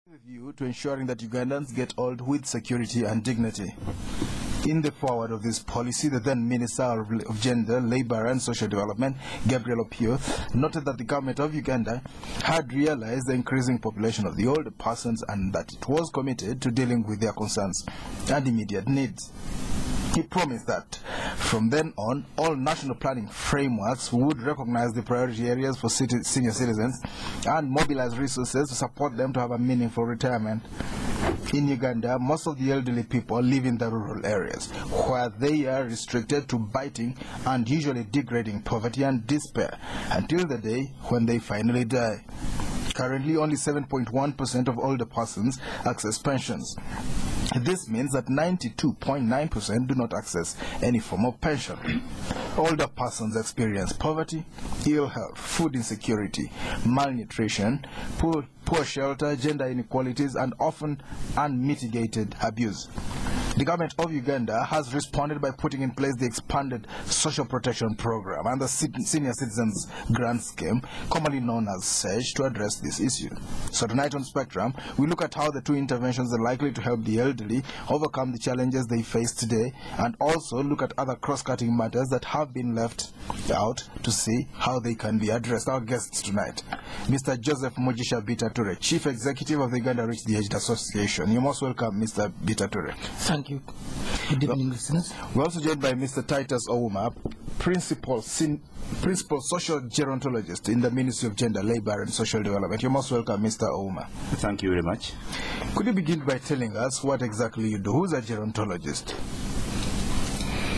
With you to ensuring that Ugandans get old with security and dignity. In the forward of this policy, the then Minister of Gender, Labour and Social Development, Gabriel Opio, noted that the government of Uganda had realized the increasing population of the older persons and that it was committed to dealing with their concerns and immediate needs. He promised that from then on, all national planning frameworks would recognize the priority areas for senior citizens and mobilize resources to support them to have a meaningful retirement. In Uganda, most of the elderly people live in the rural areas, where they are restricted to biting and usually degrading poverty and despair until the day when they finally die. Currently, only 7.1% of older persons access pensions. This means that 92.9% do not access any form of pension. Older persons experience poverty, ill health, food insecurity, malnutrition, poor shelter, gender inequalities, and often unmitigated abuse. The government of Uganda has responded by putting in place the expanded social protection program and the Senior Citizens Grant Scheme, commonly known as SEJ, to address this issue. So tonight on Spectrum, we look at how the two interventions are likely to help the elderly overcome the challenges they face today, and also look at other cross-cutting matters that have been left out to see how they can be addressed. Our guests tonight, Mr. Joseph Mugisha Bitature, Chief Executive of the Uganda Reach the Aged Association. You're most welcome, Mr. Bitature. Thank you. Good evening, listeners. We're also joined by Mr. Titus Ouma, Principal Social Gerontologist in the Ministry of Gender, Labour and Social Development. You're most welcome, Mr. Ouma. Thank you very much. Could you begin by telling us what exactly you do? Who's a gerontologist?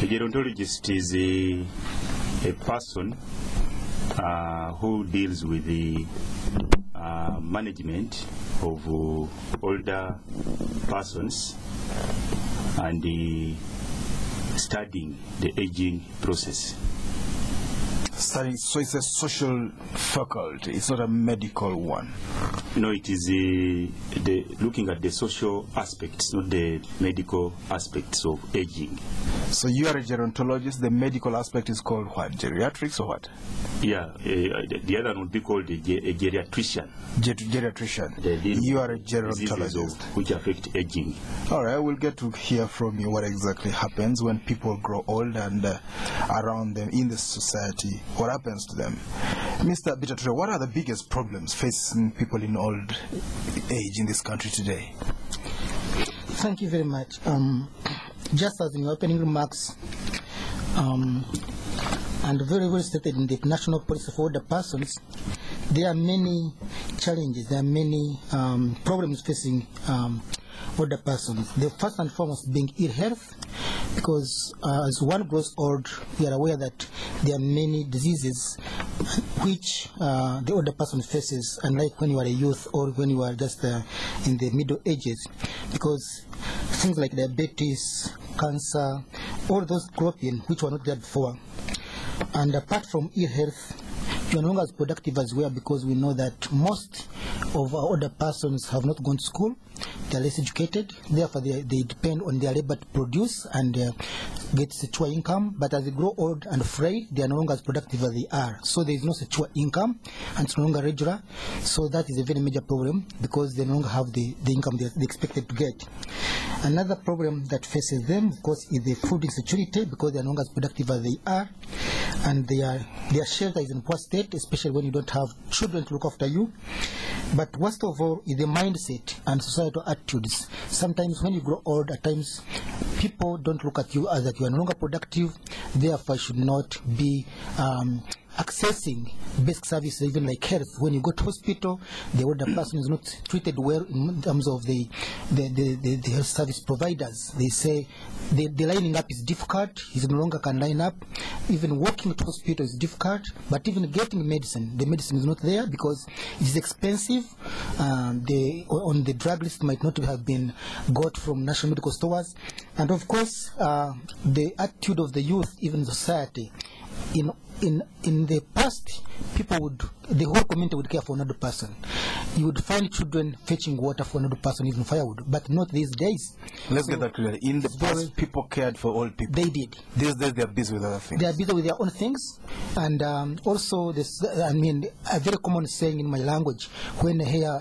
A gerontologist is a person who deals with the management of older persons and studying the aging process. Studying, so it's a social faculty, it's not a medical one. No, it is looking at the social aspects, not the medical aspects of aging. So you are a gerontologist, the medical aspect is called what? Geriatrics or what? Yeah, the other one would be called a geriatrician. Geriatrician. You are a gerontologist. Which affect aging. All right, we'll get to hear from you what exactly happens when people grow old and around them in the society. What happens to them? Mr. Bitature, what are the biggest problems facing people in old age in this country today? Thank you very much. Just as in your opening remarks, and very well stated in the National Policy for Older Persons, there are many challenges, there are many problems facing older persons. The first and foremost being ill health, because as one grows old, we are aware that there are many diseases which the older person faces, unlike when you are a youth or when you are just in the middle ages, because things like diabetes, cancer, all those crop in which were not there before. And apart from ill health, you are no longer as productive as we are, because we know that most of our older persons have not gone to school, they are less educated, therefore they depend on their labor to produce and get secure income, but as they grow old and frail, they are no longer as productive as they are. So there is no secure income, and it's no longer regular, so that is a very major problem, because they no longer have the income they expected to get. Another problem that faces them, of course, is the food insecurity, because they are no longer as productive as they are, and their shelter is in poor state, especially when you don't have children to look after you. But worst of all is the mindset and societal attitudes. Sometimes when you grow old, at times people don't look at you as that you are no longer productive, therefore should not be accessing basic services, even like health. When you go to hospital, the older person is not treated well in terms of the health service providers. They say the lining up is difficult, he no longer can line up. Even walking to hospital is difficult, but even getting medicine, the medicine is not there because it is expensive. On the drug list might not have been got from national medical stores. And of course, the attitude of the youth, even society, in in the past, the whole community would care for another person. You would find children fetching water for another person, even firewood, but not these days. Let's get that clear. In the past, people cared for old people. They did. These days, they are busy with other things. They are busy with their own things, and also this. I mean, a very common saying in my language: when hair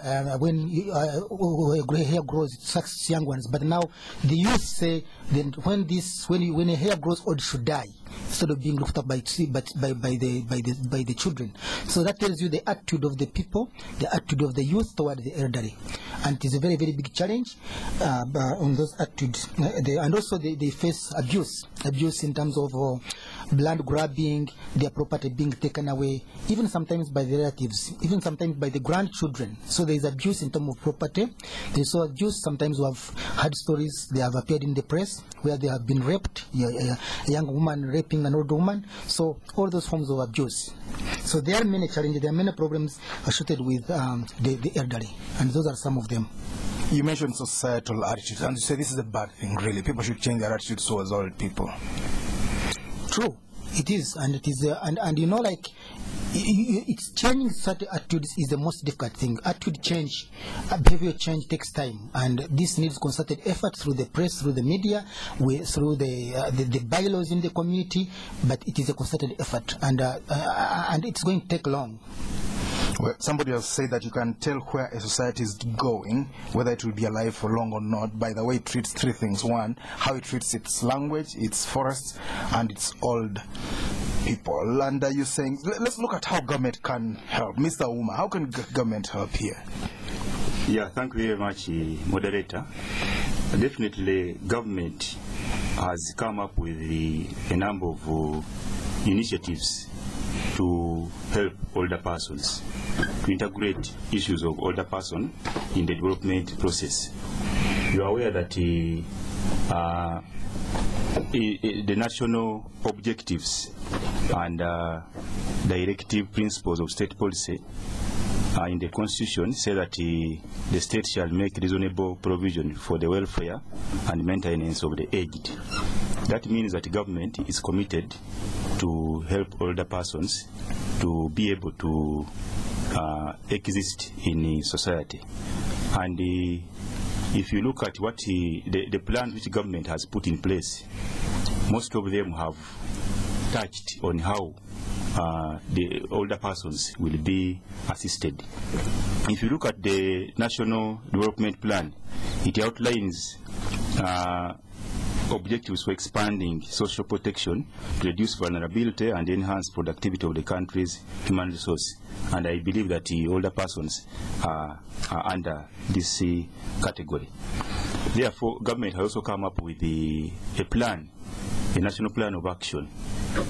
grows, it sucks young ones. But now the youth say that when a hair grows old, should die instead of being looked up by the children. So that tells you the attitude of the people, the attitude of the youth toward the elderly, and it is a very, very big challenge on those attitudes. And also they face abuse in terms of land grabbing, their property being taken away, even sometimes by the relatives, even sometimes by the grandchildren. So there is abuse in terms of property. There is also abuse. Sometimes we have had stories, they have appeared in the press where they have been raped, a young woman raping an old woman. So all those forms of abuse. So there are many challenges, there are many problems associated with the elderly, and those are some of them. You mentioned societal attitudes, and you say this is a bad thing, really. People should change their attitudes towards old people. True, it is, and it is, and you know, like, it's changing certain attitudes is the most difficult thing. Attitude change, behavior change takes time, and this needs concerted effort through the press, through the media, through the bylaws in the community. But it is a concerted effort, and it's going to take long. Well, somebody has said that you can tell where a society is going, whether it will be alive for long or not, by the way it treats three things. One, how it treats its language, its forests, and its old people. And you're saying, let's look at how government can help. Mr. Uma, how can government help here? Yeah, thank you very much, moderator. Definitely, government has come up with a number of initiatives to help older persons, to integrate issues of older person in the development process. You are aware that the national objectives and directive principles of state policy in the Constitution say that the state shall make reasonable provision for the welfare and maintenance of the aged. That means that the government is committed to help older persons to be able to exist in society. And if you look at what the plan which the government has put in place, most of them have touched on how the older persons will be assisted. If you look at the National Development Plan, it outlines objectives for expanding social protection to reduce vulnerability and enhance productivity of the country's human resource. And I believe that the older persons are under this category. Therefore, government has also come up with a plan, a national plan of action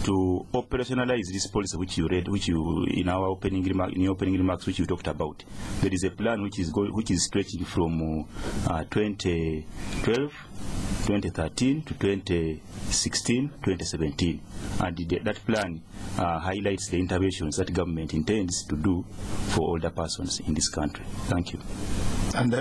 to operationalize this policy which you read, which you in our opening remarks, which you talked about. There is a plan which is stretching from 2012, 2013 to 2016, 2017, and that plan highlights the interventions that government intends to do for older persons in this country. Thank you. And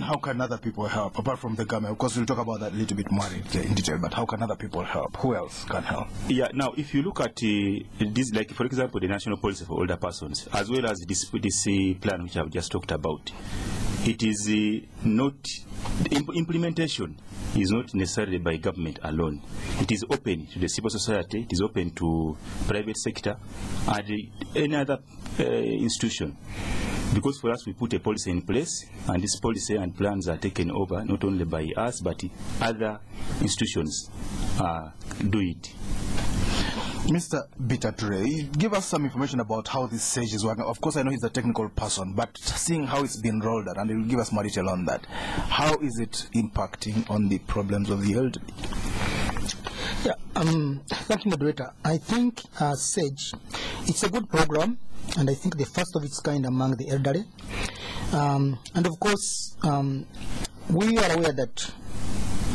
how can other people help, apart from the government? Of course, we'll talk about that a little bit more in detail, but how can other people help? Who else can help? Yeah, now, if you look at this, like, for example, the National Policy for Older Persons, as well as this plan which I've just talked about, it is not, implementation is not necessarily by government alone. It is open to the civil society, it is open to private sector, and any other institution. Because for us, we put a policy in place, and this policy and plans are taken over not only by us, but other institutions do it. Mr. Bitature, give us some information about how this SAGE is working. Of course, I know he's a technical person, but seeing how it's been rolled out, and he will give us more detail on that. How is it impacting on the problems of the elderly? Yeah, thank you, moderator. I think SAGE, it's a good program, and I think the first of its kind among the elderly. And of course, we are aware that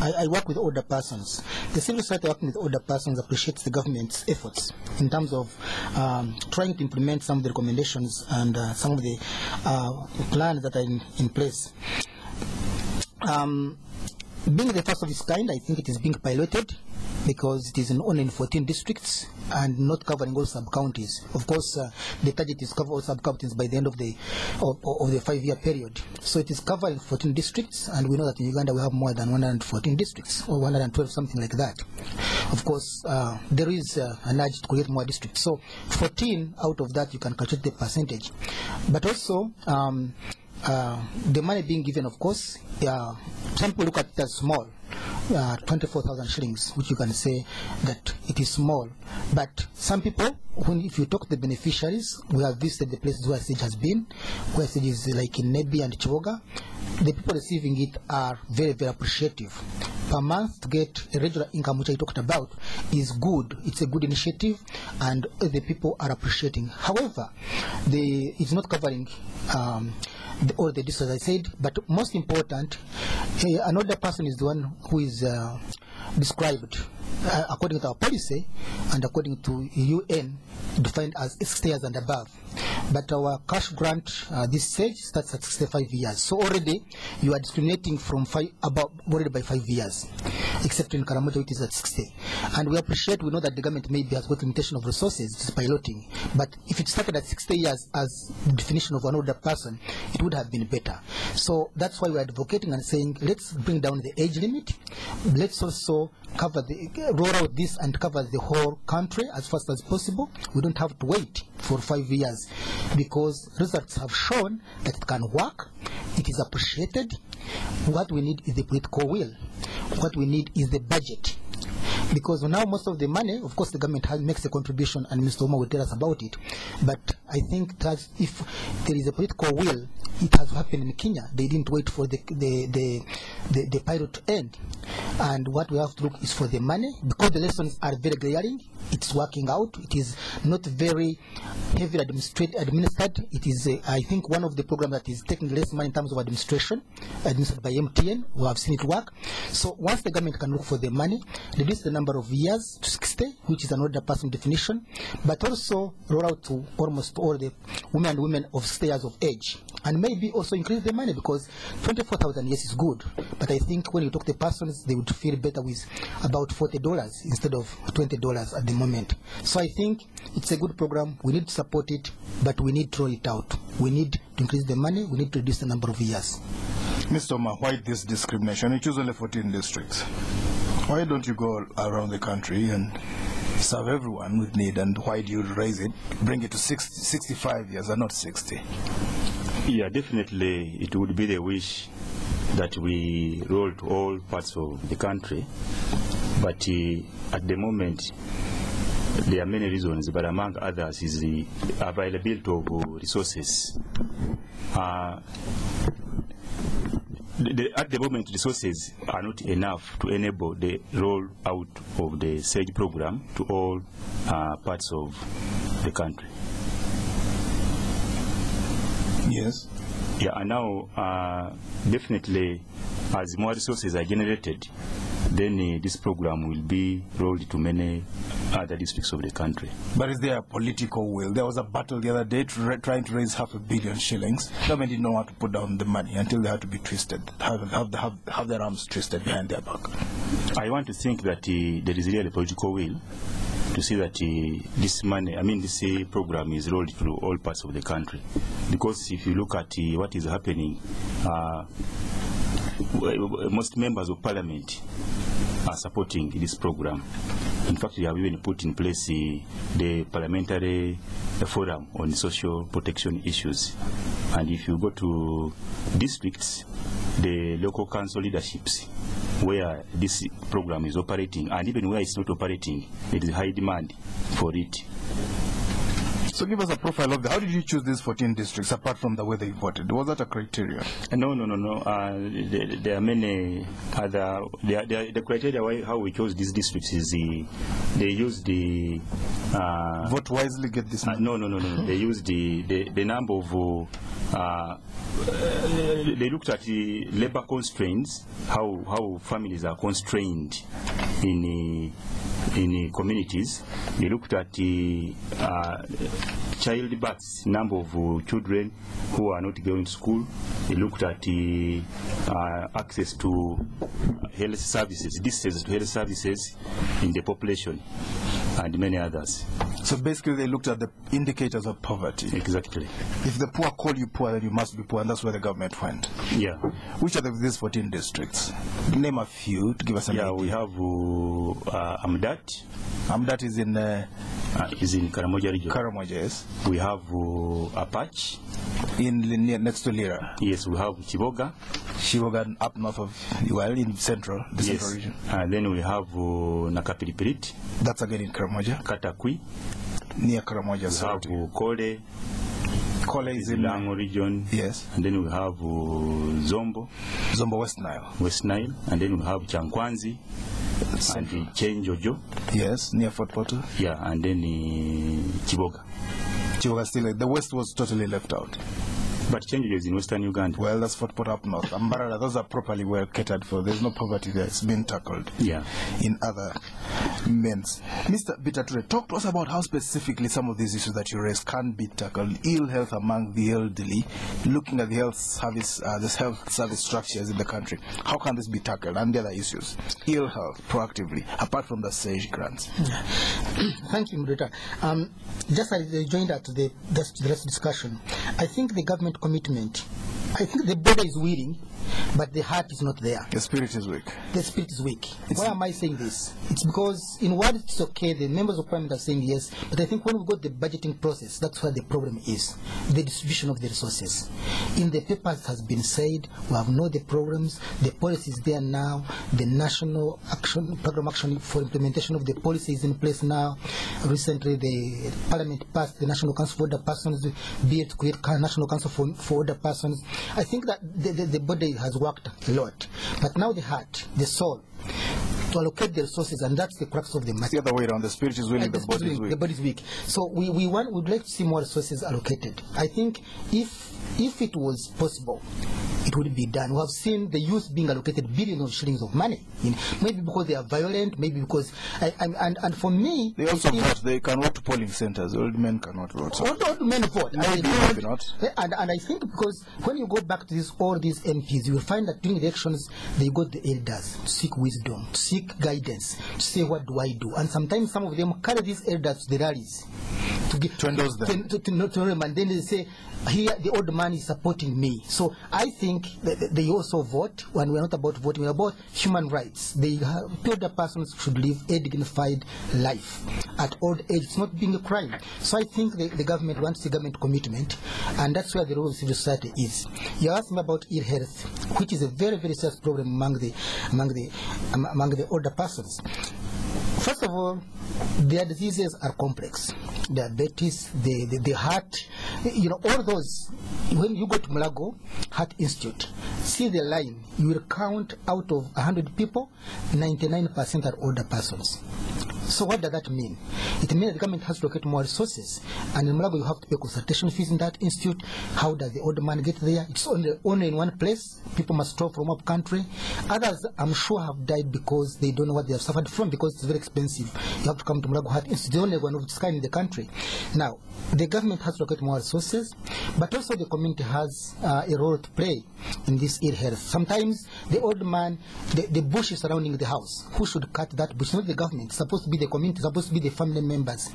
I work with older persons. The civil society working with older persons appreciates the government's efforts in terms of trying to implement some of the recommendations and some of the plans that are in place. Being the first of its kind, I think it is being piloted because it is only in 14 districts and not covering all sub-counties. Of course, the target is cover all sub-counties by the end of the 5-year period. So it is covering 14 districts, and we know that in Uganda we have more than 114 districts, or 112, something like that. Of course, there is an urge to create more districts. So 14 out of that, you can calculate the percentage. But also, the money being given, of course, some people look at it as small, 24,000 shillings, which you can say that it is small. But some people, if you talk to the beneficiaries, we have visited the places where SAGE has been, where SAGE is like in Nebi and Chiwoga. The people receiving it are very, very appreciative. Per month to get a regular income, which I talked about, is good. It's a good initiative, and the people are appreciating. However, it's not covering all the districts, as I said, but most important, another person is the one who is described according to our policy and according to UN, defined as 60 years and above. But our cash grant, this stage starts at 65 years. So already you are discriminating from already by 5 years, except in Karamoja, which is at 60. And we appreciate, we know that the government maybe has got limitation of resources, it's piloting. But if it started at 60 years as the definition of an older person, it would have been better. So that's why we are advocating and saying, let's bring down the age limit. Let's also roll out this and cover the whole country as fast as possible. We don't have to wait for 5 years, because results have shown that it can work. It is appreciated. What we need is the political will. What we need is the budget. Because now most of the money, of course, the government makes a contribution, and Mr. Oma will tell us about it. But I think that if there is a political will, it has happened in Kenya. They didn't wait for the pilot to end. And what we have to look is for the money, because the lessons are very glaring. It's working out. It is not very heavily administered. It is, I think, one of the programs that is taking less money in terms of administration, administered by MTN. We have seen it work. So once the government can look for the money, reduce the number of years to 60, which is another person definition, but also roll out to almost all the women of 60 years of age, and maybe also increase the money, because 24,000, yes, is good, but I think when you talk to persons, they would feel better with about $40 instead of $20 at the moment. So I think it's a good program. We need to support it, but we need to roll it out. We need to increase the money. We need to reduce the number of years. Mr. Oma, why this discrimination? You choose only 14 districts. Why don't you go around the country and serve everyone with need, and why do you raise it, bring it to 65 years and not 60? Yeah, definitely it would be the wish that we roll to all parts of the country, but at the moment there are many reasons, but among others is the availability of resources. At the moment, resources are not enough to enable the roll out of the SAGE program to all parts of the country. Yes. Yeah, and now definitely as more resources are generated, then this program will be rolled to many other districts of the country. But is there a political will? There was a battle the other day trying to raise $500 million shillings. Government didn't know how to put down the money until they had to be twisted, have their arms twisted behind their back. I want to think that there is really a political will to see that this money, this program is rolled through all parts of the country. Because if you look at what is happening, most members of parliament are supporting this program. In fact, we have even put in place the parliamentary forum on social protection issues. And if you go to districts, the local council leaderships where this program is operating, and even where it's not operating, there is high demand for it. So give us a profile of how did you choose these 14 districts apart from the way they voted? Was that a criteria? No. There are many other. The criteria how we chose these districts is they use the vote wisely, get this money. No. They use the number of. They looked at the labor constraints, how families are constrained in communities. They looked at child births, number of children who are not going to school. They looked at access to health services, distance to health services in the population, and many others. So basically they looked at the indicators of poverty. Exactly. If the poor call you poor, then you must be poor, and that's where the government went. Yeah. Which are these 14 districts? Name a few to give us an idea. We have Amdat. Amdat is in Karamoja region. Karamoja, yes. We have Apache. Next to Lira. Yes, we have Chiboga. Chiboga up north of, well, in central, the central region. And then we have Nakapilipirit. That's again in Karamoja. Katakwi. Near Karamoja. We have Kole. Kole is in Lango region. Yes. And then we have Zombo. Zombo, West Nile. West Nile. And then we have Chankwanzi. Central. And Chenjojo. Yes, near Fort Portal. Yeah, and then Chiboga. Chiboga still, the west was totally left out. But Chenjojo is in western Uganda. Well, that's Fort Portal up north. Ambarara, those are properly well catered for. There's no poverty there. It's been tackled in other means. Mr. Bitature, talk to us about how specifically some of these issues that you raised can be tackled. Ill health among the elderly, looking at the health service, health service structures in the country. How can this be tackled? And the other issues. Ill health, proactively, apart from the SAGE grants. Thank you, Mudita. Just as I joined at the rest discussion, I think the government commitment, I think the body is willing, but the heart is not there. The spirit is weak. The spirit is weak. Why am I saying this? It's because in words it's okay, the members of parliament are saying yes, but I think when we got the budgeting process, that's where the problem is, the distribution of the resources. In the papers has been said, we have know the programs, the policy is there now, the national action program action for implementation of the policy is in place now. Recently the parliament passed the National Council for Older Persons bill to create National Council for Older Persons. I think that the body has worked a lot, but now the heart, the soul, to allocate the resources, and that's the crux of the matter. It's the other way around. The spirit is willing, the body is weak. The body is weak. So we'd like to see more resources allocated. I think if it was possible, it would be done. We have seen the youth being allocated billions of shillings of money. Maybe because they are violent, maybe because and for me, they also vote. They can vote to polling centers. Old men cannot vote. So old men vote. Maybe not. And I think because when you go back to all these MPs, you will find that during the elections they got the elders to seek wisdom, to seek guidance, to say what do I do. And sometimes some of them carry these elders to the rallies to endorse them. And then they say, here the old man is supporting me. So I think that they also vote when we're not about voting, we're about human rights. The older persons should live a dignified life at old age. It's not being a crime. So I think the government wants the government commitment, and that's where the role of civil society is. You asked me about ill health, which is a very, very serious problem among the older persons. First of all, their diseases are complex. Diabetes, the heart, all those. When you go to Mulago Heart Institute, see the line, you will count out of 100 people, 99% are older persons. So what does that mean? It means the government has to locate more resources. And in Mulago, you have to pay consultation fees in that institute. How does the older man get there? It's only in one place. People must travel from up country. Others, I'm sure, have died because they don't know what they have suffered from, because it's very expensive. You have to come to Mulago Heart Institute. The only one of its kind in the country. Now, the government has to locate more resources, but also the community has a role to play in this ill health. Sometimes the old man, the bush is surrounding the house. Who should cut that bush? Not the government. It's supposed to be the community, it's supposed to be the family members.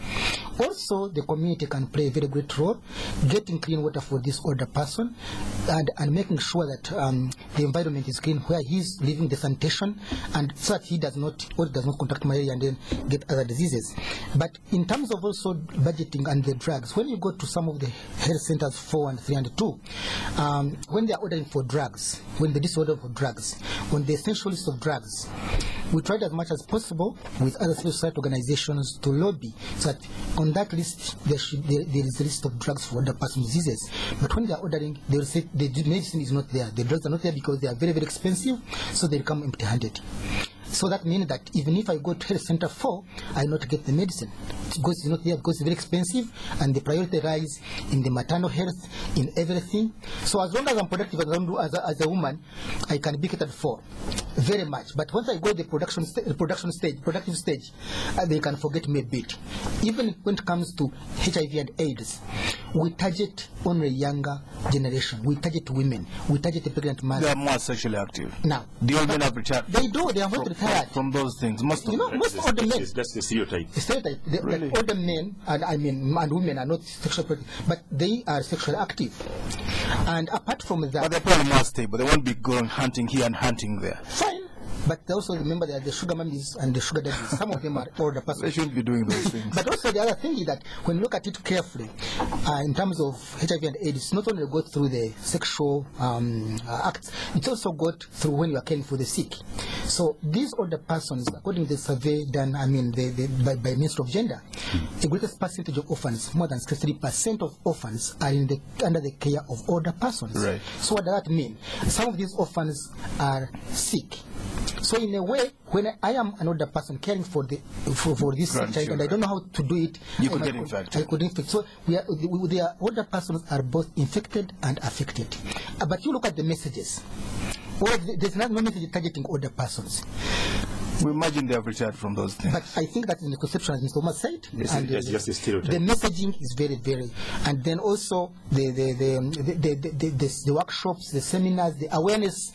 Also, the community can play a very great role, getting clean water for this older person, and making sure that the environment is clean where he's living, the sanitation, and so that he does not contract malaria and then get other diseases. But in terms of also budgeting and the drugs, when you go to some of the health centers 4 and 3 and 2, when they are ordering for drugs, when they disorder for drugs, when the essential list of drugs, we tried as much as possible with other civil society organizations to lobby so that on that list there is a list of drugs for older person diseases. But when they are ordering, they will say the medicine is not there. The drugs are not there because they are very, very expensive, so they come empty-handed. So that means that even if I go to health center 4, I not get the medicine. Because it's not there because it's very expensive, and the priority lies in the maternal health, in everything. So as long as I'm productive as a woman, I can be catered for very much. But once I go to the productive stage, they can forget me a bit. Even when it comes to HIV and AIDS, we target only younger generation. We target women. We target the pregnant mothers. They are more sexually active. Now, the old men have retired. They do. They are not retired from those things. Most of most of the men. That's the stereotype. The stereotype. Really? That older men and women are not sexually active, but they are sexually active. And apart from that, but they're probably more stable. They won't be going hunting here and hunting there. Fine. But also remember that the sugar mummies and the sugar daddies, some of them are older persons. They shouldn't be doing those things. But also the other thing is that when you look at it carefully, in terms of HIV and AIDS, it's not only go through the sexual acts, it's also got through when you are caring for the sick. So these older persons, according to the survey done, by Ministry of Gender, the greatest percentage of orphans, more than 63% of orphans, are under the care of older persons. Right. So what does that mean? Some of these orphans are sick. So in a way, when I am an older person caring for this child and I don't know how to do it, you could get infected. I could infect. So the older persons are both infected and affected. But you look at the messages. There's no message targeting older persons. We imagine they have retired from those things. But I think that in the conception, as Mr. Omar said, It's just a stereotype. The messaging is very, very, and then also the workshops, the seminars, the awareness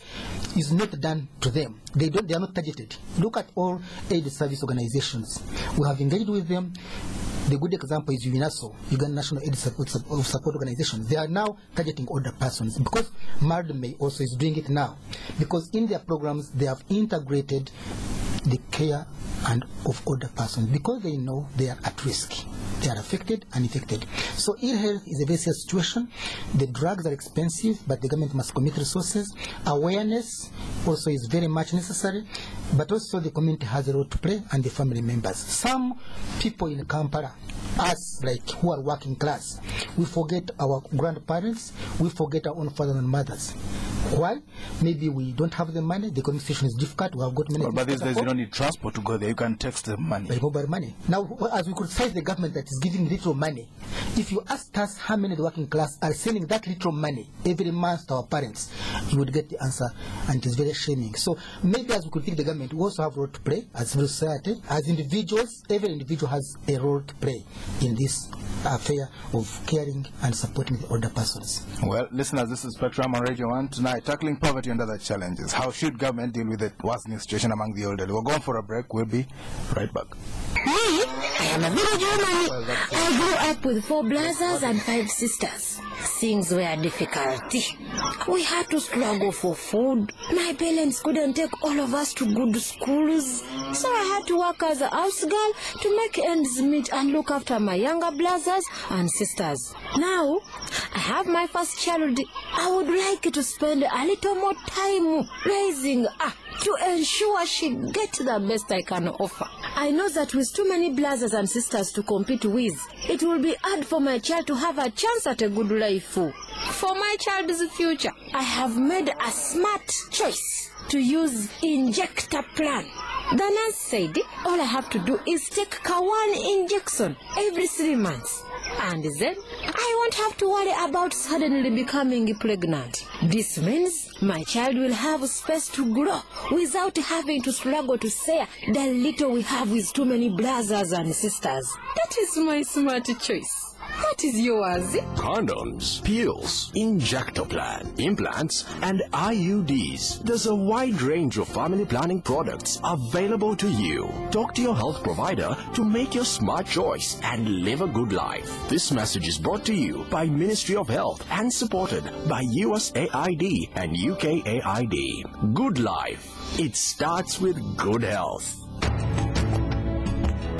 is not done to them. They are not targeted. Look at all aid service organizations. We have engaged with them. The good example is UNASO, Uganda National Aid Support Organization. They are now targeting older persons because MARDME also is doing it now. Because in their programs, they have integrated the care and of older persons because they know they are at risk. They are affected and infected. So ill health is a very serious situation. The drugs are expensive, but the government must commit resources. Awareness also is very much necessary, but also the community has a role to play and the family members. Some people in Kampala, us who are working class, we forget our grandparents, we forget our own fathers and mothers. Why? Maybe we don't have the money, the economic situation is difficult, we have got many. But these days you don't need transport to go there, you can text them money. By mobile money. Now, as we criticize the government that is giving little money, if you ask us how many the working class are sending that little money every month to our parents, you would get the answer, and it is very shaming. So maybe as we critique the government, we also have a role to play as civil society, as individuals. Every individual has a role to play in this affair of caring and supporting the older persons. Well, listeners, this is Spectrum on Radio 1 tonight, tackling poverty and other challenges. How should government deal with the worsening situation among the elderly? We're going for a break. We'll be right back. Me, I am a village woman. I grew up with 4 brothers and 5 sisters. Things were difficult. We had to struggle for food. My parents couldn't take all of us to good schools, so I had to work as a house girl to make ends meet and look after my younger brothers and sisters. Now, I have my first child. I would like to spend a little more time raising her to ensure she gets the best I can offer. I know that with too many brothers and sisters to compete with, it will be hard for my child to have a chance at a good life. For my child's future, I have made a smart choice to use injector plan. The nurse said all I have to do is take one injection every 3 months. And then I won't have to worry about suddenly becoming pregnant. This means my child will have space to grow without having to struggle to share the little we have with too many brothers and sisters. That is my smart choice. What is yours? Condoms, pills, injector plan, implants, and IUDs. There's a wide range of family planning products available to you. Talk to your health provider to make your smart choice and live a good life. This message is brought to you by Ministry of Health and supported by USAID and UKAID. Good life. It starts with good health.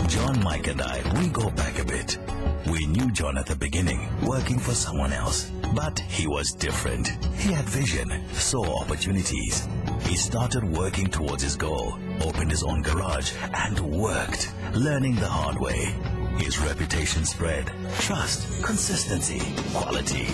John, Mike, and I, we go back a bit. We knew John at the beginning, working for someone else. But he was different. He had vision, saw opportunities. He started working towards his goal, opened his own garage, and worked, learning the hard way. His reputation spread. Trust, consistency, quality.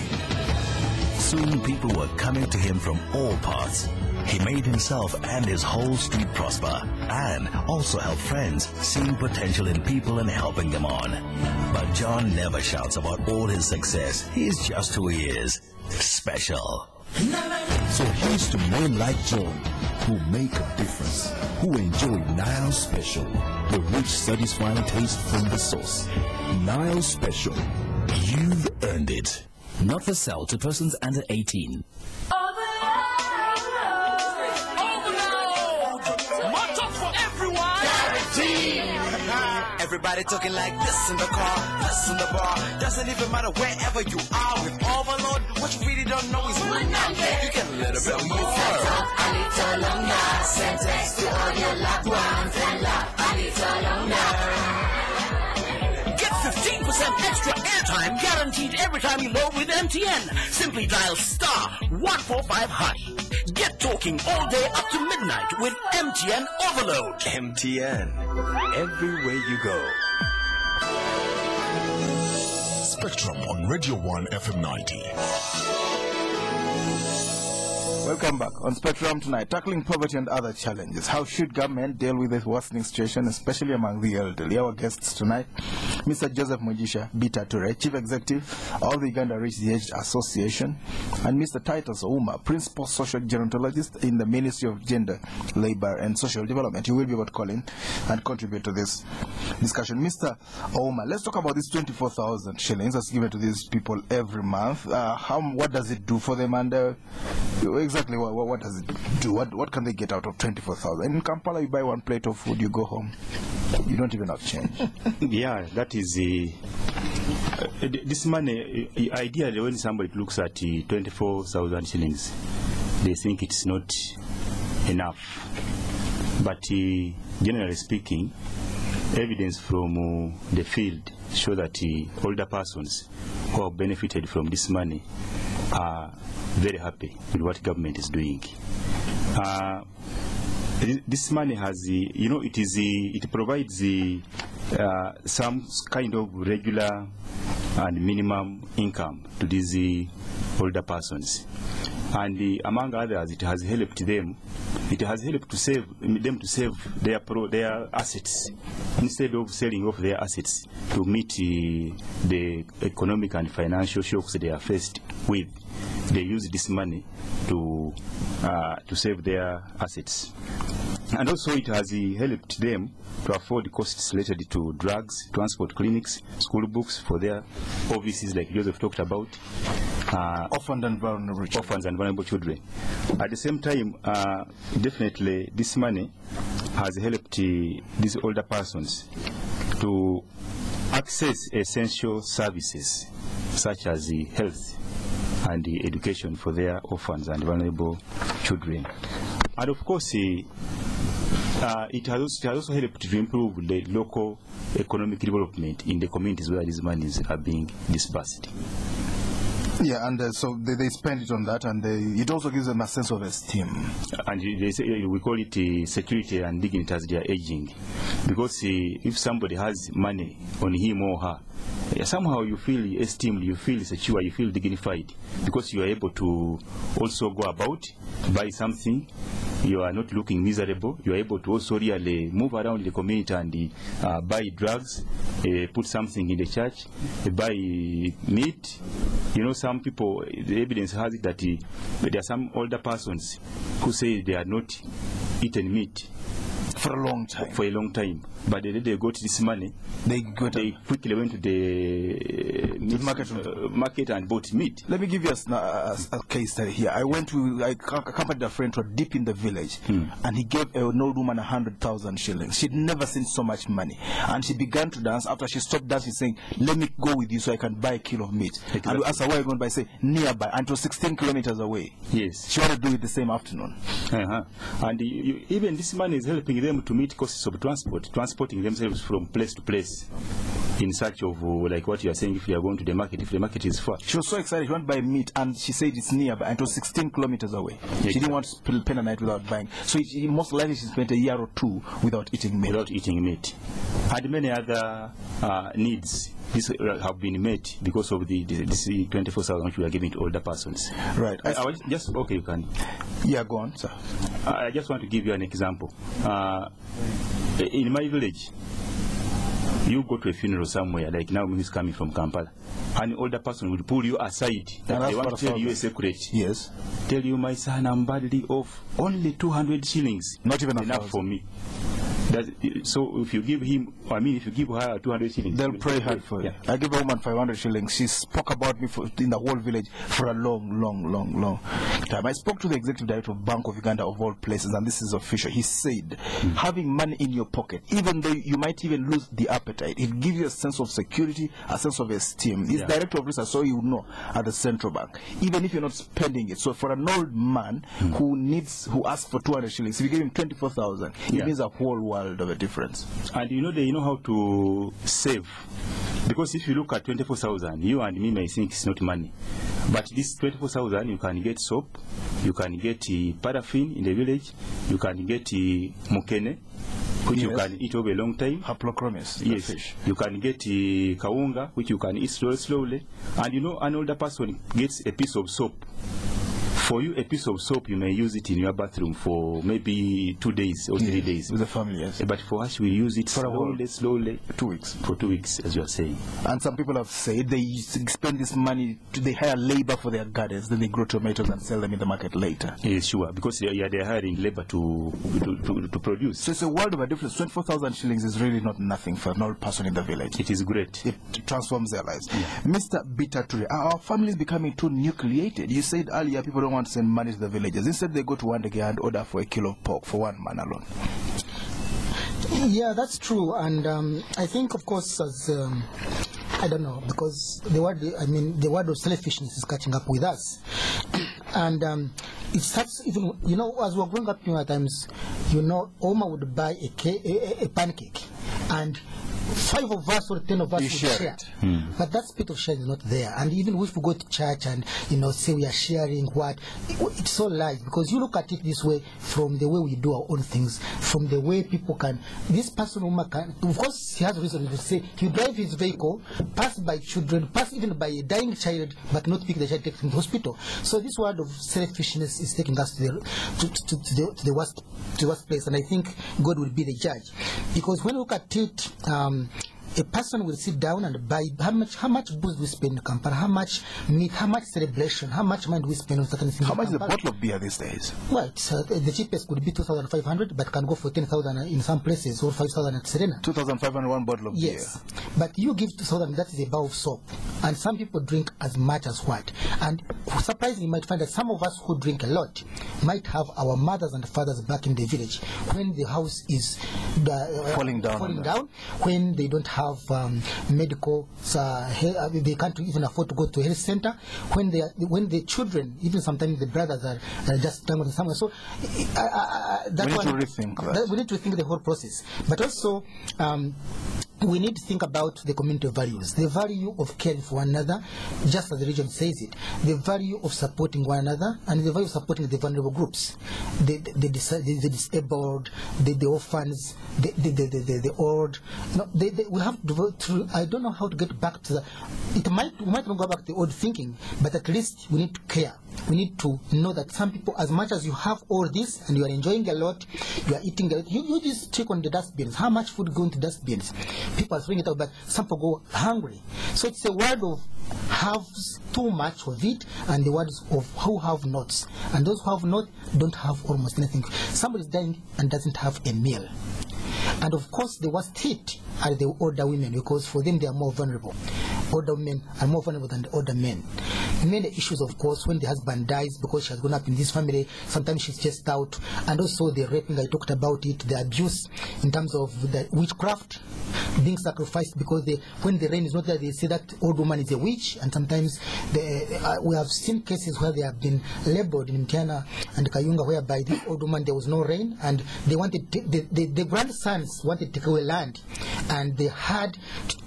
Soon people were coming to him from all parts. He made himself and his whole street prosper, and also helped friends, seeing potential in people and helping them on. But John never shouts about all his success. He's just who he is. Special. So here's to men like John, who make a difference, who enjoy Nile Special, the rich, satisfying taste from the source. Nile Special. You've earned it. Not for sale to persons under 18. Everybody talking like this in the car, this in the bar. Doesn't even matter wherever you are. With overload, what you really don't know is one number. You get a little bit more. A little longer. Send text to all your loved ones and love a little longer. Get 15% extra airtime guaranteed every time you load with MTN. Simply dial *145#. Get talking all day up to midnight with MTN Overload. MTN, everywhere you go. Spectrum on Radio 1 FM 90. Welcome back on Spectrum tonight, tackling poverty and other challenges. How should government deal with this worsening situation, especially among the elderly? Our guests tonight, Mr. Joseph Mugisha, Bitature, Chief Executive of the Uganda Reached the Aged Association, and Mr. Titus Ouma, Principal Social Gerontologist in the Ministry of Gender, Labour and Social Development. You will be able to call in and contribute to this discussion. Mr. Ouma, let's talk about this 24,000 shillings that's given to these people every month. What does it do for them, and exactly what does it do? What can they get out of 24,000? In Kampala, you buy one plate of food, you go home, you don't even have change. Yeah, that is this money. Ideally, when somebody looks at 24,000 shillings, they think it's not enough. But generally speaking, evidence from the field show that older persons who have benefited from this money are very happy with what government is doing. This money has, it provides some kind of regular and minimum income to these older persons. And among others, it has helped them. It has helped to save them to save their assets instead of selling off their assets to meet the economic and financial shocks they are faced with. They use this money to save their assets. And also it has helped them to afford costs related to drugs, transport, clinics, school books for their offices, like Joseph talked about. Orphans and vulnerable children. At the same time, definitely this money has helped these older persons to access essential services such as health and education for their orphans and vulnerable children. And of course, it has also helped to improve the local economic development in the communities where these monies are being disbursed. Yeah, and so they spend it on that, and it also gives them a sense of esteem. And they say, we call it security and dignity as they are aging. Because if somebody has money on him or her, somehow you feel esteemed, you feel secure, you feel dignified, because you are able to also go about, buy something. You are not looking miserable. You are able to also really move around the community and buy drugs, put something in the church, buy meat. You know, some people, the evidence has it that there are some older persons who say they are not eaten meat for a long time. But the day they got this money, they quickly went to the market and bought meat. Let me give you a case study here. I accompanied a friend to a dip in the village, and he gave an old woman 100,000 shillings. She'd never seen so much money, and she began to dance. After she stopped dancing, saying, "Let me go with you so I can buy a kilo of meat." Exactly. And we asked her, "Where are you going?" By say, "Nearby," and it was 16 kilometers away. Yes, she wanted to do it the same afternoon. And even this money is helping them to meet costs of transporting themselves from place to place. in search of, like what you are saying, if you are going to the market, if the market is far. She was so excited, she wanted to buy meat, and she said it's nearby, and it was 16 kilometers away. She didn't want to spend a night without buying. So most likely she spent a year or two without eating meat. And many other needs this have been met because of this 24,000 which we are giving to older persons. Right. I was just, okay, you can. Yeah, go on, sir. I just want to give you an example. In my village, you go to a funeral somewhere, like now he's coming from Kampala, an older person will pull you aside and they want to tell you a secret. Yes. Tell you, my son, I'm badly off. Only 200 shillings. Not even enough for me. So if you give him, if you give her 200 shillings, they'll pray hard for you. I give a woman 500 shillings. She spoke about me in the whole village for a long time. I spoke to the executive director of Bank of Uganda, of all places, and this is official. He said, having money in your pocket, even though you might even lose the appetite, it gives you a sense of security, a sense of esteem. He's director of research, so you know, at the central bank, even if you're not spending it. So for an old man who asks for 200 shillings, if you give him 24,000, it means a whole world of a difference. And you know, they know how to save, because if you look at 24,000, you and me may think it's not money, but this 24,000, you can get soap, you can get paraffin in the village, you can get mukene, which you can eat over a long time. Haplochromys, yes. Fish. You can get kawunga, which you can eat slowly. And you know, an older person gets a piece of soap. For you, a piece of soap, you may use it in your bathroom for maybe 2 days or 3 days. With the family, yes. But for us, we use it slowly. 2 weeks. For 2 weeks, as you are saying. And some people have said they spend this money, they hire labor for their gardens, then they grow tomatoes and sell them in the market later. Yes, sure, because they're hiring labor to produce. So it's a world of a difference. 24,000 shillings is really not nothing for an old person in the village. It is great. It transforms their lives. Mr. Bitature, are our families becoming too nucleated? You said earlier people don't want to send money to the villages. Instead, they go to Wandege and order for a kilo of pork for one man alone. Yeah, that's true. And I think, of course, as I don't know, because the word of selfishness is catching up with us. And it starts even, you know, as we're growing up at times, you know, Oma would buy a pancake, and 5 of us or 10 of us would share. But that spirit of sharing is not there. And even if we go to church and, you know, say we are sharing it's so light, because you look at it this way, from the way we do our own things, from the way people can, this person can, of course he has a reason to say, he drive his vehicle, pass by children, pass even by a dying child, but not pick the child, take him to the hospital. So this word of selfishness is taking us to the worst place, and I think God will be the judge. Because when we look at it, a person will sit down and buy how much booze we spend in Kampala, how much meat, how much celebration, how much money we spend on certain things. How much is a bottle of beer these days? Well, the cheapest could be 2,500, but can go for 10,000 in some places, or 5,000 at Serena. 2,500 one bottle of beer. Yes, but you give 2,000, that is a bar of soap, and some people drink as much as what. And surprisingly, you might find that some of us who drink a lot might have our mothers and fathers back in the village when the house is falling down, when they don't have medical, they can't even afford to go to a health center, when the children, even sometimes the brothers are just done somewhere. So we need to rethink that. We need to rethink the whole process. But also, we need to think about the community values, the value of caring for one another, just as the region says it, the value of supporting one another, and the value of supporting the vulnerable groups, the disabled, the orphans, the old. No, we have to. I don't know how to get back to that. We might not go back to the old thinking, but at least we need to care. We need to know that some people, as much as you have all this and you are enjoying a lot, you are eating a lot, you just check on the dustbins. How much food go into dustbins? People are throwing it out, but some people go hungry. So it's a word of have too much of it, and the words of who have nots. And those who have not don't have almost anything. Somebody is dying and doesn't have a meal. And of course, the worst hit are the older women, because for them they are more vulnerable. Older women are more vulnerable than the older men. Many issues, of course, when the husband dies because she has grown up in this family, sometimes she's chased out, and also the raping, I talked about it, the abuse in terms of the witchcraft, being sacrificed, because when the rain is not there, they say that old woman is a witch, and sometimes we have seen cases where they have been labeled in Mtiana and Kayunga, whereby this old woman, there was no rain, and they wanted the grandsons wanted to take away land, and they had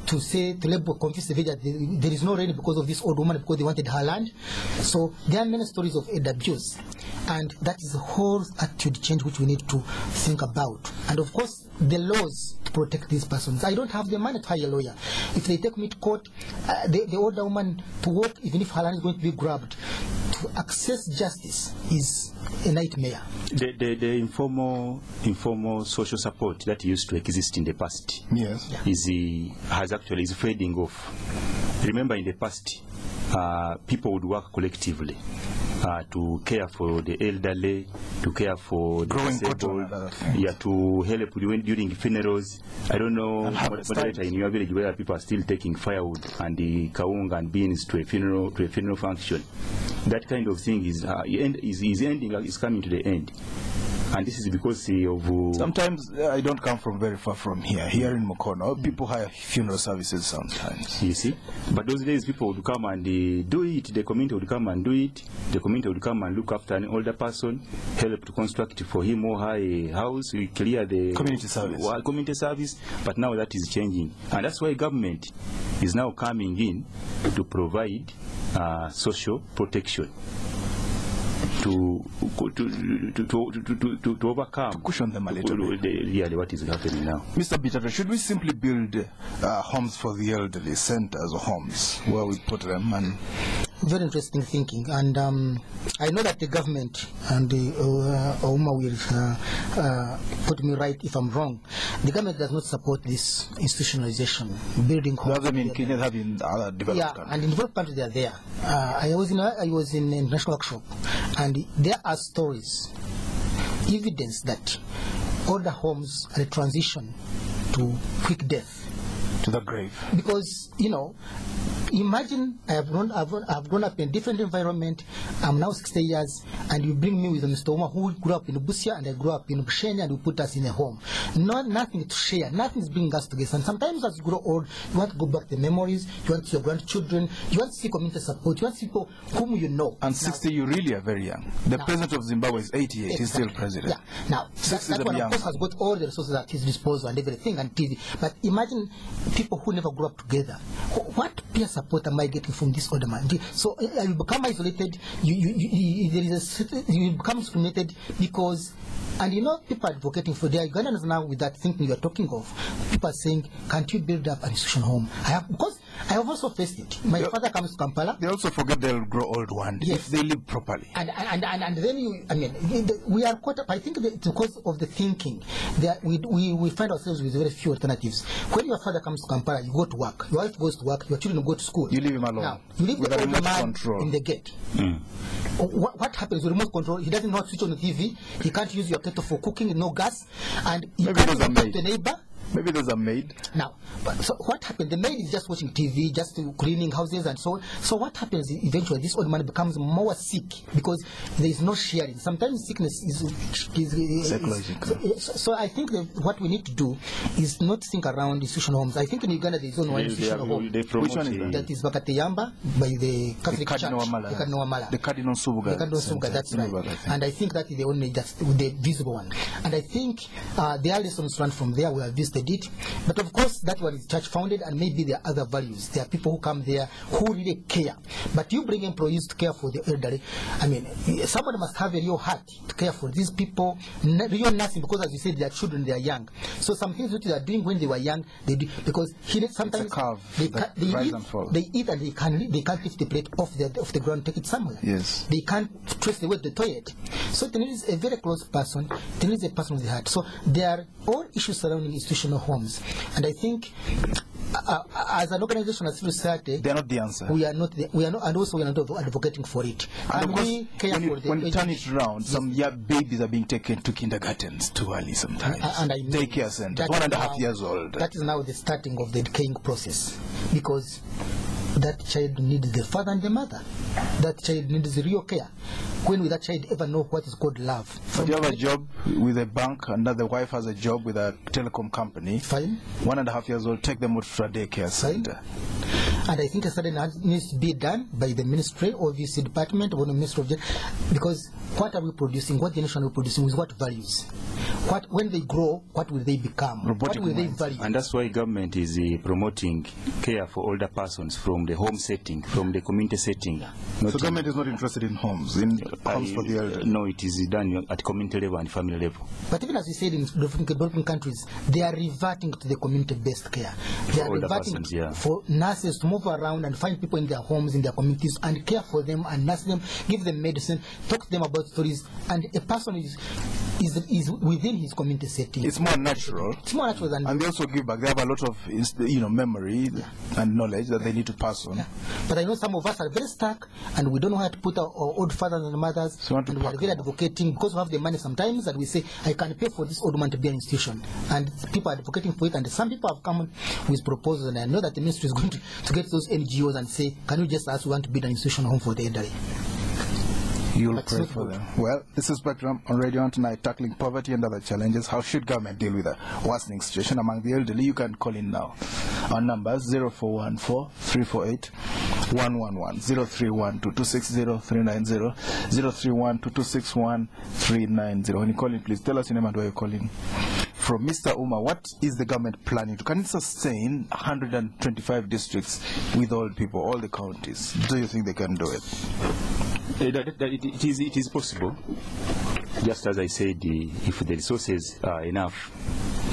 to label confuse the village that there is no rain because of this old woman because they wanted her land. So there are many stories of aid abuse, and that is the whole attitude change which we need to think about. And of course, the laws to protect these persons. I don't have the money to hire a lawyer. If they take me to court, the older woman to work, even if her land is going to be grabbed, to access justice is a nightmare. The informal social support that used to exist in the past, yes, is fading off. Remember, in the past, people would work collectively to care for the elderly, to care for the disabled, to help during funerals. I don't know whether in your village where people are still taking firewood and the kaunga and beans to a funeral function. That kind of thing is coming to the end. And this is because of... Sometimes I don't come from very far from here. Here in Mukono, people hire funeral services sometimes. You see? But those days people would come and do it. The community would come and do it. The community would come and look after an older person, help to construct for him or her a house, clear the... Community service. But now that is changing. And that's why government is now coming in to provide social protection. To overcome, to cushion them a little bit. Really, what is happening now? Mr. Bitature, should we simply build homes for the elderly, centers or homes where we put them? And very interesting thinking, and I know that the government and the Ouma will put me right if I'm wrong. The government does not support this institutionalization, building homes. Doesn't mean Kenya having other developed countries. And in developed countries they are there. I was in a national workshop, and there are stories, evidence that older homes are a transition to quick death. To the grave. Because, imagine I have grown up in a different environment. I'm now 60 years, and you bring me with Mr. Oma who grew up in Busia, and I grew up in Bushenya, and you put us in a home. Nothing to share, nothing is bringing us together. And sometimes as you grow old, you want to go back to the memories, you want to see your grandchildren, you want to see community support, you want to see people whom you know. And 60, you really are very young. The president of Zimbabwe is 88, exactly. He's still president. Yeah. Now, that one of course has got all the resources at his disposal and everything, and TV. But imagine people who never grew up together. What peer support am I getting from this older man? So you become isolated, you become discriminated because, and people are advocating for their Ugandans now with that thinking you are talking of. People are saying, can't you build up an institution home? Because I have also faced it. My father comes to Kampala. They also forget they'll grow old one day if they live properly. And then we are caught up. I think it's because of the thinking that we find ourselves with very few alternatives. When your father comes to Kampala, you go to work. Your wife goes to work. Your children go to school. You leave him alone. Now, you leave the old man in the gate. What happens with remote control? He doesn't know how to switch on the TV. He can't use your kettle for cooking, no gas, and you can't talk to the neighbor. Maybe there's a maid. Now, so what happened? The maid is just watching TV, just cleaning houses and so on. So what happens eventually? This old man becomes more sick because there is no sharing. Sometimes sickness is psychological. So I think that what we need to do is not think around institutional homes. I think in Uganda there is only one institutional home. Which one is that? That is Bakateyamba by the Catholic Church. The Cardinal Subuga. The Cardinal Subuga, that's right. And I think that is the only, the visible one. And I think there are lessons learned from there. We have visited it, but of course that one is church founded, and maybe there are other values. There are people who come there who really care, but you bring employees to care for the elderly. Somebody must have a real heart to care for these people, real nursing, because as you said, they are children, they are young. So some things which they are doing when they were young, they do, because sometimes they eat and they can't lift the plate off the ground, take it somewhere. Yes, they can't trace the way to the toilet. So it needs a very close person. It needs a person with the heart. So there are all issues surrounding institutional homes, and I think as an organization, as civil society, they are not the answer. We are not, and also we are not advocating for it. And we care when you turn it around, some babies are being taken to kindergartens too early sometimes. And daycare centers, 1.5 years old. That is now the starting of the decaying process, because that child needs the father and the mother. That child needs real care. When will that child ever know what is called love? But you have a job with a bank, and the wife has a job with a telecom company. Fine. 1.5 years old, take them out to a daycare center. And I think a study needs to be done by the ministry or VC department or the ministry of, because what are we producing? What generation are we producing? With what values? When they grow, what will they become? Robotic what will minds. they value? And that's why government is promoting care for older persons from the home setting, from the community setting. So government is not interested in homes, homes for the elderly? No, it is done at community level and family level. But even as we said, in developing countries, they are reverting to the community-based care. They are reverting for nurses to move around and find people in their homes, in their communities, and care for them and nurse them, give them medicine, talk to them about stories, and a person is within his community setting. It's more natural. It's more natural than. And they also give back. They have a lot of memory and knowledge that they need to pass on. Yeah. But I know some of us are very stuck, and we don't know how to put our old fathers and mothers. So and we are very advocating because we have the money sometimes, and we say, I can pay for this old man to be an institution, and people are advocating for it. And some people have come with proposals, and I know that the ministry is going to get those NGOs and say, can you just ask, we want to build an institution home for the elderly? You'll pray for them. Well, this is Spectrum on Radio On tonight, tackling poverty and other challenges. How should government deal with a worsening situation among the elderly? You can call in now. Our numbers 0414-348-111, 031-226-0390, 031-226-1390. When you call in, please tell us your name and where you're calling from. Mr. Uma, what is the government planning to? Can it sustain 125 districts with old people, all the counties? Do you think they can do it? It is possible. Just as I said, if the resources are enough,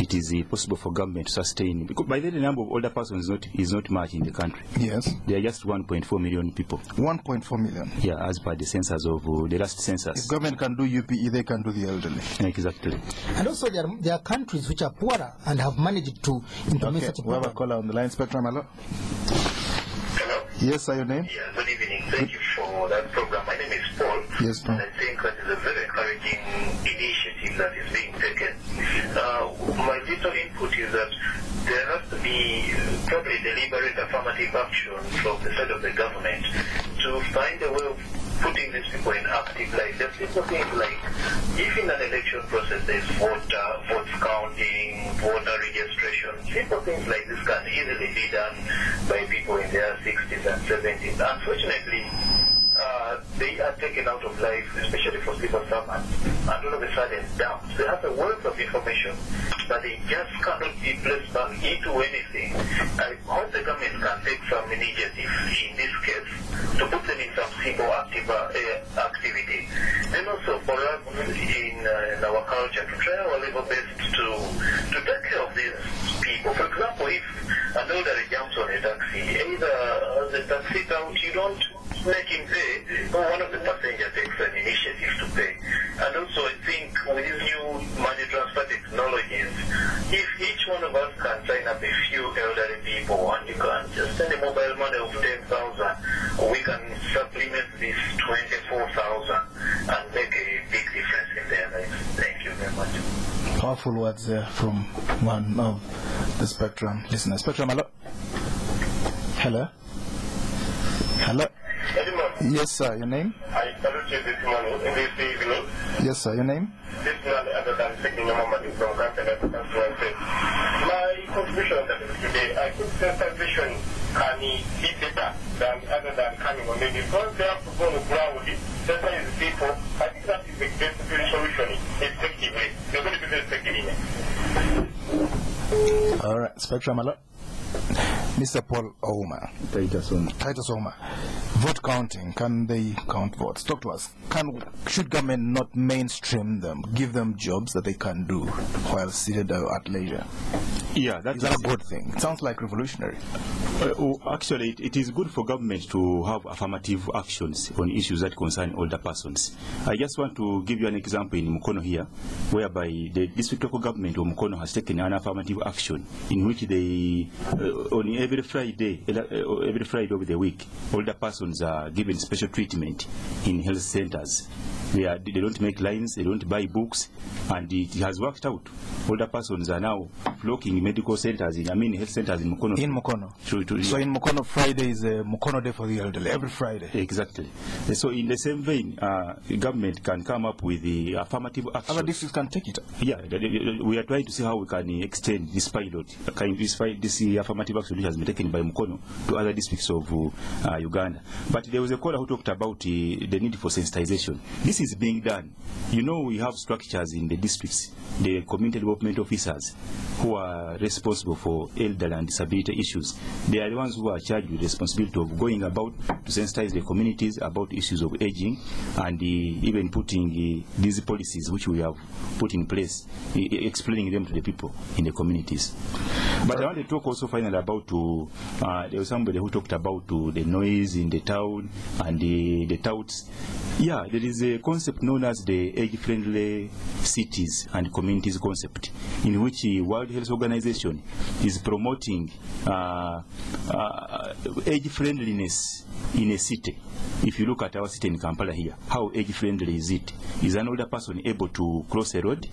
it is possible for government to sustain. Because by then the number of older persons is not much in the country. Yes. There are just 1.4 million people. 1.4 million? Yeah, as per the census of the last census. If government can do UPE, they can do the elderly. Exactly. And also there are countries which are poorer and have managed to implement such a program. We have a caller on the line. Spectrum, hello? Hello? Yes, sir, your name? Yeah, good evening. Thank you for that program. My name is Paul. Yes, Paul. And I think that is a very encouraging initiative that is being taken. My little input is that there has to be probably deliberate affirmative action from the side of the government to find a way of putting these people in active life. There's simple things like, if in an election process there's votes counting, voter registration, simple things like this can easily be done by people in their 60s and 70s. Unfortunately, they are taken out of life, especially for civil servants, and all of a sudden dumped. They have a wealth of information, but they just cannot be placed back into anything. I hope the government can take some initiative in this case to put them in some simple activity. And also for us in our culture to try our level best to take care of these people. For example, if an elderly jumps on a taxi, either the taxi out, you don't make him pay, or one of the passengers takes an initiative to pay. And also I think with these new money transfer technologies, if each one of us can sign up a few elderly people and you can just send a mobile money of 10,000, we can supplement this 24,000 and make a big difference in their lives. Thank you very much. Powerful words there from one of the Spectrum listeners. Spectrum, hello? Hello? Hello? Edmond. Yes, sir. Your name? I salute you this morning, this evening. Yes, sir. Your name? This man, other than taking your mama from Kasaija, my contribution today, I think sensitization can be better than other than coming on maybe because they have to go on the ground, sensitize people. I think that is the best solution effectively. They're going to be very effective. All right. Spectrum, hello? Mr. Paul Ouma. Titus Ouma. Vote counting. Can they count votes? Talk to us. Should government not mainstream them, give them jobs that they can do while seated at leisure? Yeah, is that a good thing? It sounds like revolutionary. Actually, it is good for government to have affirmative actions on issues that concern older persons. I just want to give you an example in Mukono here, whereby the district local government of Mukono has taken an affirmative action in which they, on every Friday of the week, older persons are given special treatment in health centers. They don't make lines, they don't buy books, and it has worked out. Older persons are now flocking medical centers, health centers in Mukono. In Mukono. So in Mukono, Friday is a Mukono Day for the elderly, every Friday. Exactly. So in the same vein, the government can come up with the affirmative action. Other districts can take it. Yeah, we are trying to see how we can extend this pilot, this affirmative action which has been taken by Mukono to other districts of Uganda. But there was a caller who talked about the need for sensitization. This is being done. We have structures in the districts, the community development officers who are responsible for elder and disability issues. They are the ones who are charged with the responsibility of going about to sensitize the communities about issues of aging, and even putting these policies which we have put in place, explaining them to the people in the communities. But I want to talk also finally about there was somebody who talked about the noise in the town and the touts. Yeah, there is a concept known as the age-friendly cities and communities concept, in which the World Health Organization is promoting age-friendliness in a city. If you look at our city in Kampala here, how age-friendly is it? Is an older person able to cross a road?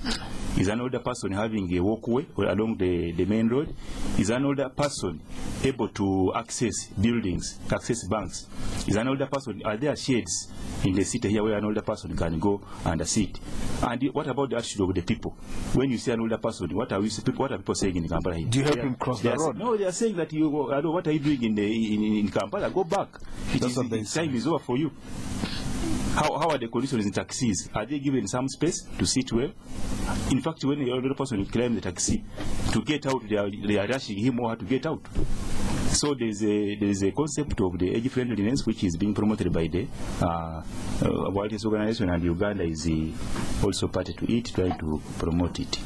Is an older person having a walkway along the main road? Is an older person able to access buildings, access banks? Is an older person, are there shades in the city here where an older person can go and sit? And what about the attitude of the people? When you see an older person, what are people saying in Kampala here? Do you help him cross the road? No, they are saying that what are you doing in Kampala? Go back. Time is over for you. How are the conditions in taxis? Are they given some space to sit well? In fact, when the older person climbs the taxi, to get out, they are rushing him or her to get out. So there is a concept of the age friendliness which is being promoted by the World Health Organization, and Uganda is also party to it, trying to promote it.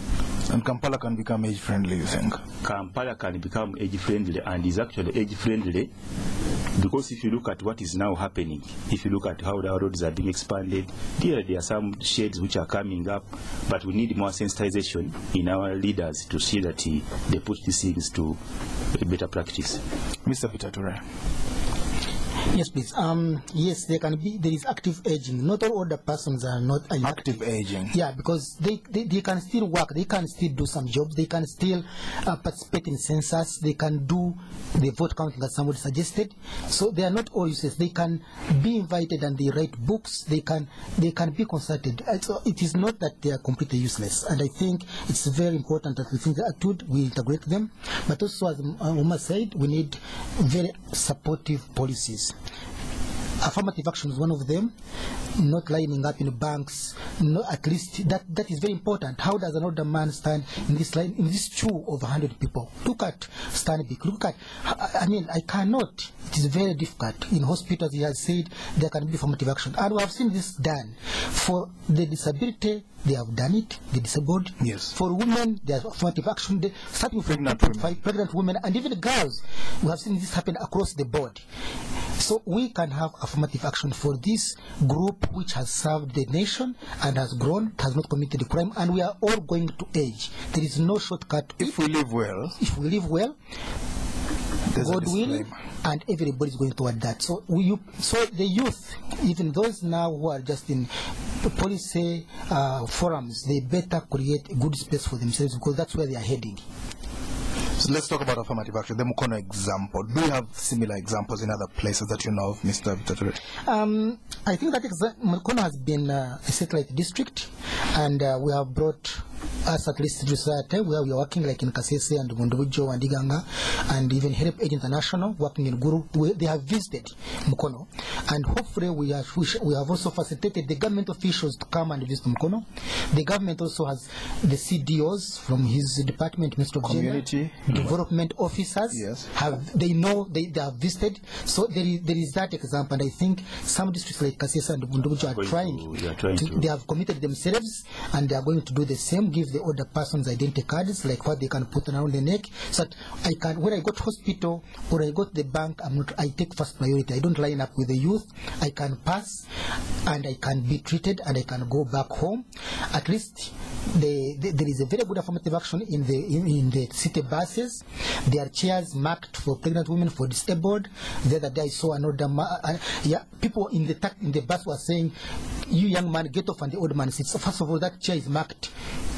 And Kampala can become age friendly, you think? Kampala can become age friendly, and is actually age friendly because if you look at what is now happening, if you look at how the roads are being expanded, there are some shades which are coming up, but we need more sensitization in our leaders to see that they put these things to better practice. Mr. Bitature. Yes, please. Yes, there is active aging. Not all older persons are not active aging. Yeah, because they can still work. They can still do some jobs. They can still participate in census. They can do the vote counting as somebody suggested. So they are not all useless. They can be invited and they write books. They can be consulted. So it is not that they are completely useless. And I think it's very important that we think that we integrate them. But also, as Uma said, we need very supportive policies. Affirmative action is one of them. Not lining up in banks. No, at least that is very important. How does an older man stand in this line, in this queue of 100 people? Look at Stanbic. Look at. I cannot. It is very difficult. In hospitals, he has said there can be affirmative action, and we have seen this done for the disability. They have done it. The disabled. Yes. For women, there is affirmative action. Starting from pregnant women, and even girls. We have seen this happen across the board. So we can have affirmative action for this group which has served the nation and has grown, has not committed a crime, and we are all going to age. There is no shortcut. If we live well. If we live well, God willing, and everybody is going toward that. So so the youth, even those now who are just in policy forums, they better create a good space for themselves, because that's where they are heading. So let's talk about affirmative action, the Mukono example. Do you have similar examples in other places that you know of, Mr. Bitature? I think that Mukono has been a satellite district, and we have brought us at least to society where we are working, like in Kasese and Mundubujo and Iganga, and even Help Aid International working in Guru. They have visited Mukono, and hopefully we have also facilitated the government officials to come and visit Mukono. The government also has the CDOs from his department, Minister of Community Development Officers. Yes. They have visited. So there is that example, and I think some districts like Kasese and Mundubujo are trying. They have committed themselves, and they are going to do the same. Give the older person's identity cards, like what they can put around the neck, so that when I go to hospital or I go to the bank, I take first priority. I don't line up with the youth. I can pass, and I can be treated, and I can go back home. At least there is a very good affirmative action in the city buses. There are chairs marked for pregnant women, for disabled. The other day I saw an older man. People in the bus were saying, "You young man, get off," and the old man sits. So first of all, that chair is marked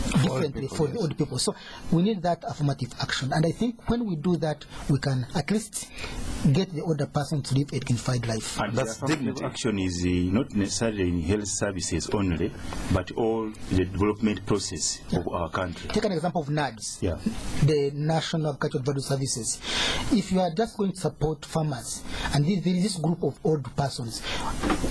differently for the old people. So we need that affirmative action. And I think when we do that, we can at least get the older person to live a dignified life. And that's dignity. Action is not necessarily in health services only, but all the development process of our country. Take an example of NADS, yeah, the National Agricultural Value Services. If you are just going to support farmers, and there is this group of old persons,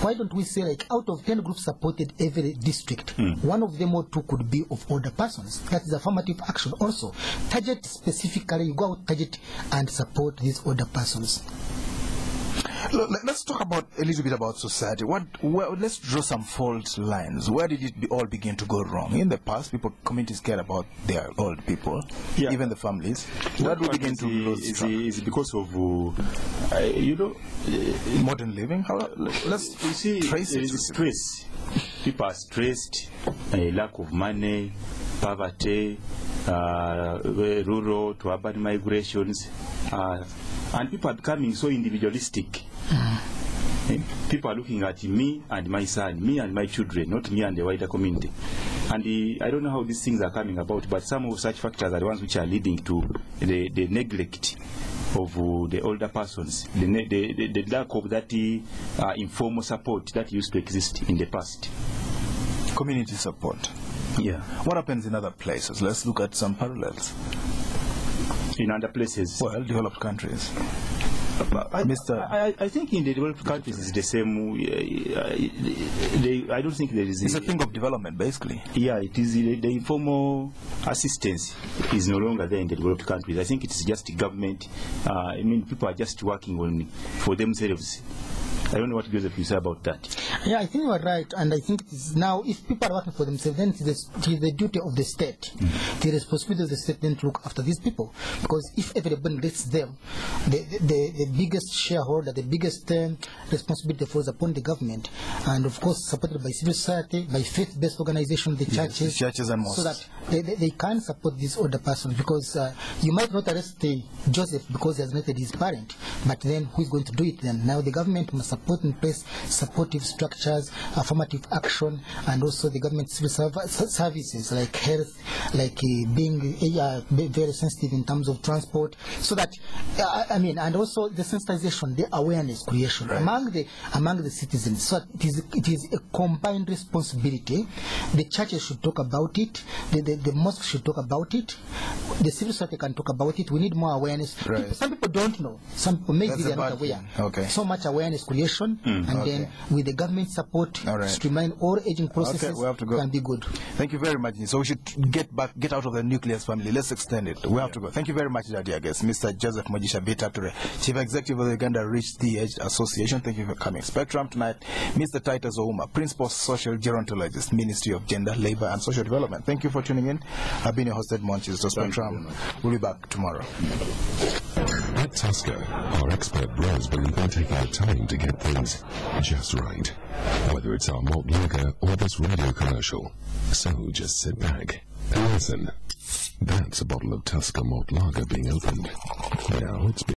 why don't we say, like, out of 10 groups supported every district, one of them or two could be of older persons? That is affirmative action also. Target specifically, you go out, target and support these older persons. Let's talk about a little bit about society. Let's draw some fault lines. Where did it all begin to go wrong? In the past, communities cared about their old people, even the families. Where do we begin to lose track? Is because of modern living. Let's trace it. Stress. People are stressed. Lack of money, poverty, rural to urban migrations, and people are becoming so individualistic. People are looking at me and my son, me and my children, not me and the wider community. And I don't know how these things are coming about, but some of such factors are the ones which are leading to the neglect of the older persons, the lack of that informal support that used to exist in the past. Community support. Yeah. What happens in other places? Let's look at some parallels. In other places? Well, developed countries. I think in the developed countries it's the same. I don't think there is. It's a thing of development, basically. Yeah, it is. The informal assistance is no longer there in the developed countries. I think it's just government. I mean, people are just working for themselves. I don't know what Joseph you say about that. Yeah, I think you are right, and I think it is now, if people are working for themselves, then it is the duty of the state, the responsibility of the state then to look after these people. Because if everybody lets them, the biggest shareholder, the biggest responsibility falls upon the government, and of course supported by civil society, by faith-based organizations, the churches and mosques, so that they can support these older persons. Because you might not arrest Joseph because he has not his parent, but then who is going to do it then? Now the government must put in place supportive structures, affirmative action, and also the government civil services like health, like being very sensitive in terms of transport, so that and also the sensitization, the awareness creation among the citizens. So it is a combined responsibility. The churches should talk about it, the mosques should talk about it, the civil society can talk about it. We need more awareness. Some people don't know. Some people maybe they are not aware. So much awareness creation, and then with the government support, streamline all aging processes, we have to go. Can be good. Thank you very much. So we should get out of the nucleus family. Let's extend it. We have to go. Thank you very much, dear guest, Mr. Joseph Mugisha Bitature, Chief Executive of the Uganda Rich the Aged Association. Thank you for coming. Spectrum tonight, Mr. Titus Ouma, Principal Social Gerontologist, Ministry of Gender, Labor and Social Development. Thank you for tuning in. I've been your host, Edmond. So Spectrum. We'll be back tomorrow. At Tusker, our expert bros believe in taking our time to get things just right. Whether it's our malt lager or this radio commercial. So just sit back and listen. That's a bottle of Tusker malt lager being opened. Now it's